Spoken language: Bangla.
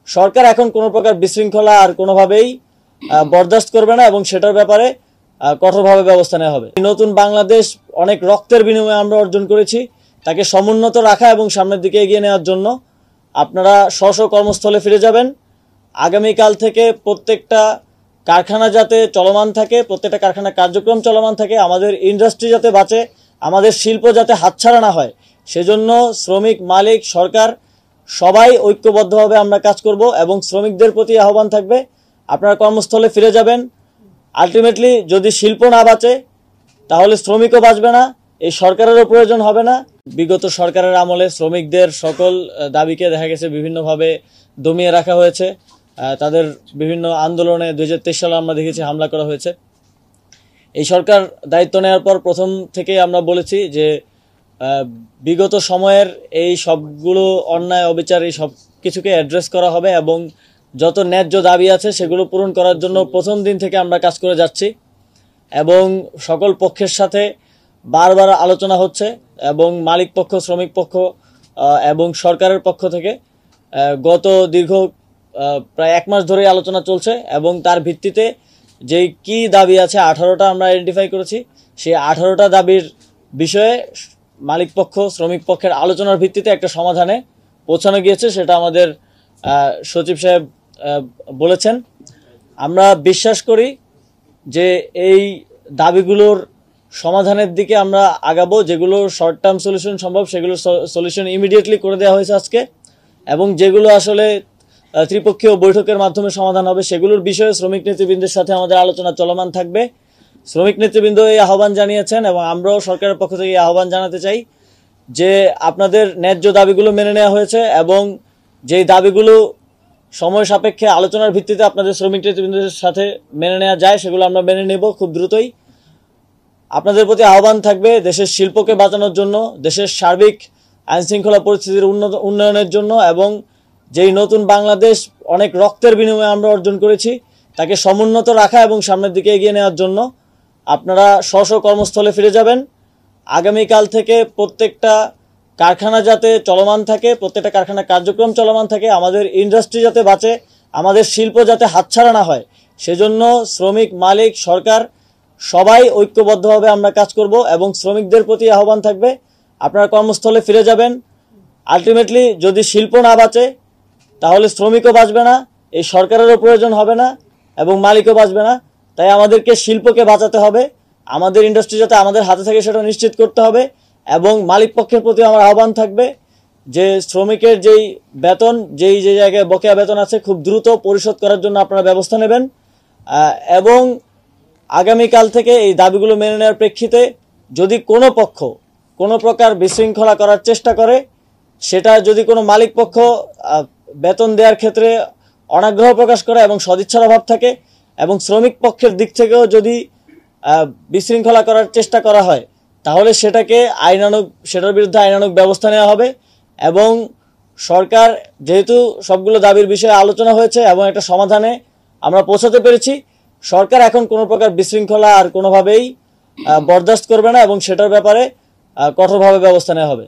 সরকার এখন কোনো প্রকার বিশৃঙ্খলা আর কোনোভাবেই বরদাস্ত করবে না এবং সেটার ব্যাপারে কঠোরভাবে ব্যবস্থা নেওয়া হবে। নতুন বাংলাদেশ অনেক রক্তের বিনিময়ে আমরা অর্জন করেছি, তাকে সমুন্নত রাখা এবং সামনের দিকে এগিয়ে নেওয়ার জন্য আপনারা স্ব কর্মস্থলে ফিরে যাবেন। আগামীকাল থেকে প্রত্যেকটা কারখানা যাতে চলমান থাকে, প্রত্যেকটা কারখানার কার্যক্রম চলমান থাকে, আমাদের ইন্ডাস্ট্রি যাতে বাঁচে, আমাদের শিল্প যাতে হাতছাড়া না হয়, সেজন্য শ্রমিক, মালিক, সরকার সবাই ঐক্যবদ্ধভাবে আমরা কাজ করব এবং শ্রমিকদের প্রতি আহ্বান থাকবে আপনারা কর্মস্থলে ফিরে যাবেন। আলটিমেটলি যদি শিল্প না বাঁচে তাহলে শ্রমিকও বাঁচবে না, এই সরকারেরও প্রয়োজন হবে না। বিগত সরকারের আমলে শ্রমিকদের সকল দাবিকে দেখা গেছে বিভিন্নভাবে দমিয়ে রাখা হয়েছে, তাদের বিভিন্ন আন্দোলনে 2023 সালে আমরা দেখেছি হামলা করা হয়েছে। এই সরকার দায়িত্ব নেওয়ার পর প্রথম থেকে আমরা বলেছি যে বিগত সময়ের এই সবগুলো অন্যায় অবিচার এই সব কিছুকে অ্যাড্রেস করা হবে এবং যত ন্যায্য দাবি আছে সেগুলো পূরণ করার জন্য প্রথম দিন থেকে আমরা কাজ করে যাচ্ছি এবং সকল পক্ষের সাথে বারবার আলোচনা হচ্ছে এবং মালিক পক্ষ, শ্রমিক পক্ষ এবং সরকারের পক্ষ থেকে গত দীর্ঘ প্রায় 1 মাস ধরে আলোচনা চলছে এবং তার ভিত্তিতে যেই কি দাবি আছে 18টা আমরা আইডেন্টিফাই করেছি, সেই 18টা দাবির বিষয়ে মালিক পক্ষ, শ্রমিক পক্ষের আলোচনার ভিত্তিতে একটা সমাধানে পৌঁছানো গিয়েছে, সেটা আমাদের সচিব সাহেব বলেছেন। আমরা বিশ্বাস করি যে এই দাবিগুলোর সমাধানের দিকে আমরা আগাবো, যেগুলো শর্ট টার্ম সলিউশন সম্ভব সেগুলো সলিউশন ইমিডিয়েটলি করে দেওয়া হয়েছে আজকে, এবং যেগুলো আসলে ত্রিপক্ষীয় বৈঠকের মাধ্যমে সমাধান হবে সেগুলোর বিষয়ে শ্রমিক নেতৃবৃন্দের সাথে আমাদের আলোচনা চলমান থাকবে। শ্রমিক নেতৃবৃন্দ এই আহ্বান জানিয়েছেন এবং আমরাও সরকারের পক্ষ থেকে এই আহ্বান জানাতে চাই যে আপনাদের ন্যায্য দাবিগুলো মেনে নেওয়া হয়েছে এবং যেই দাবিগুলো সময় সাপেক্ষে আলোচনার ভিত্তিতে আপনাদের শ্রমিক নেতৃবৃন্দের সাথে মেনে নেওয়া যায় সেগুলো আমরা মেনে নেব খুব দ্রুতই। আপনাদের প্রতি আহ্বান থাকবে দেশের শিল্পকে বাঁচানোর জন্য, দেশের সার্বিক আইনশৃঙ্খলা পরিস্থিতির উন্নয়নের জন্য এবং যেই নতুন বাংলাদেশ অনেক রক্তের বিনিময়ে আমরা অর্জন করেছি তাকে সমুন্নত রাখা এবং সামনের দিকে এগিয়ে নেওয়ার জন্য আপনারা স্ব কর্মস্থলে ফিরে যাবেন। আগামীকাল থেকে প্রত্যেকটা কারখানা যাতে চলমান থাকে, প্রত্যেকটা কারখানার কার্যক্রম চলমান থাকে, আমাদের ইন্ডাস্ট্রি যাতে বাঁচে, আমাদের শিল্প যাতে হাতছাড়া না হয়, সেজন্য শ্রমিক, মালিক, সরকার সবাই ঐক্যবদ্ধভাবে আমরা কাজ করব এবং শ্রমিকদের প্রতি আহ্বান থাকবে আপনারা কর্মস্থলে ফিরে যাবেন। আলটিমেটলি যদি শিল্প না বাঁচে তাহলে শ্রমিকও বাঁচবে না, এই সরকারেরও প্রয়োজন হবে না এবং মালিকও বাঁচবে না। তাই আমাদেরকে শিল্পকে বাঁচাতে হবে, আমাদের ইন্ডাস্ট্রি যাতে আমাদের হাতে থাকে সেটা নিশ্চিত করতে হবে এবং মালিক পক্ষের প্রতি আমার আহ্বান থাকবে যে শ্রমিকের যেই বেতন, যে জায়গায় বকেয়া বেতন আছে খুব দ্রুত পরিশোধ করার জন্য আপনারা ব্যবস্থা নেবেন এবং আগামীকাল থেকে এই দাবিগুলো মেনে নেওয়ার প্রেক্ষিতে যদি কোনো পক্ষ কোনো প্রকার বিশৃঙ্খলা করার চেষ্টা করে, সেটা যদি কোনো মালিক পক্ষ বেতন দেওয়ার ক্ষেত্রে অনাগ্রহ প্রকাশ করে এবং সদিচ্ছার অভাব থাকে এবং শ্রমিক পক্ষের দিক থেকেও যদি বিশৃঙ্খলা করার চেষ্টা করা হয় তাহলে সেটার বিরুদ্ধে আইনানুগ ব্যবস্থা নেওয়া হবে এবং সরকার যেহেতু সবগুলো দাবির বিষয়ে আলোচনা হয়েছে এবং একটা সমাধানে আমরা পৌঁছাতে পেরেছি, সরকার এখন কোনো প্রকার বিশৃঙ্খলা আর কোনোভাবেই বরদাস্ত করবে না এবং সেটার ব্যাপারে কঠোরভাবে ব্যবস্থা নেওয়া হবে।